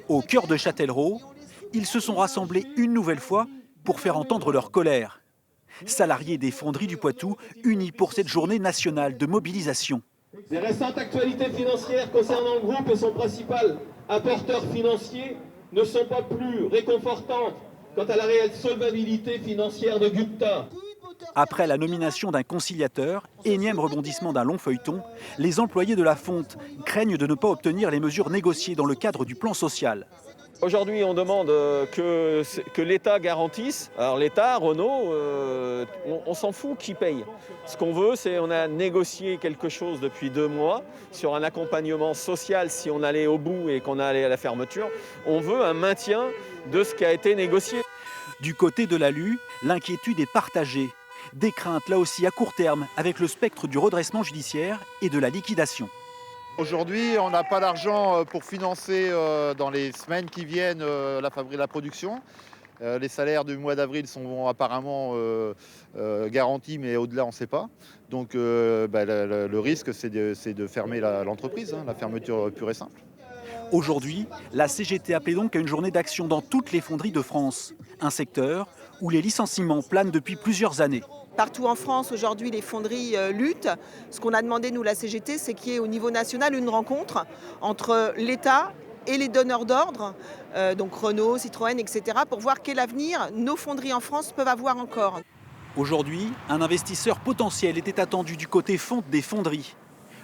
Au cœur de Châtellerault, ils se sont rassemblés une nouvelle fois pour faire entendre leur colère. Salariés des fonderies du Poitou, unis pour cette journée nationale de mobilisation. Les récentes actualités financières concernant le groupe et son principal apporteur financier ne sont pas plus réconfortantes quant à la réelle solvabilité financière de Gupta. Après la nomination d'un conciliateur, énième rebondissement d'un long feuilleton, les employés de la fonte craignent de ne pas obtenir les mesures négociées dans le cadre du plan social. Aujourd'hui, on demande que l'État garantisse. Alors l'État, Renault, on s'en fout qui paye. Ce qu'on veut, c'est on a négocié quelque chose depuis 2 mois sur un accompagnement social si on allait au bout et qu'on allait à la fermeture. On veut un maintien de ce qui a été négocié. Du côté de l'ALU, l'inquiétude est partagée. Des craintes là aussi à court terme avec le spectre du redressement judiciaire et de la liquidation. Aujourd'hui, on n'a pas l'argent pour financer dans les semaines qui viennent la production. Les salaires du mois d'avril sont apparemment garantis, mais au-delà, on ne sait pas. Donc le risque, c'est de fermer l'entreprise, la fermeture pure et simple. Aujourd'hui, la CGT appelait donc à une journée d'action dans toutes les fonderies de France, un secteur où les licenciements planent depuis plusieurs années. Partout en France, aujourd'hui, les fonderies luttent. Ce qu'on a demandé, nous, la CGT, c'est qu'il y ait au niveau national une rencontre entre l'État et les donneurs d'ordre, donc Renault, Citroën, etc., pour voir quel avenir nos fonderies en France peuvent avoir encore. Aujourd'hui, un investisseur potentiel était attendu du côté fonte des fonderies.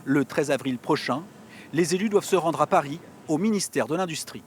Le 13 avril prochain, les élus doivent se rendre à Paris, au ministère de l'Industrie.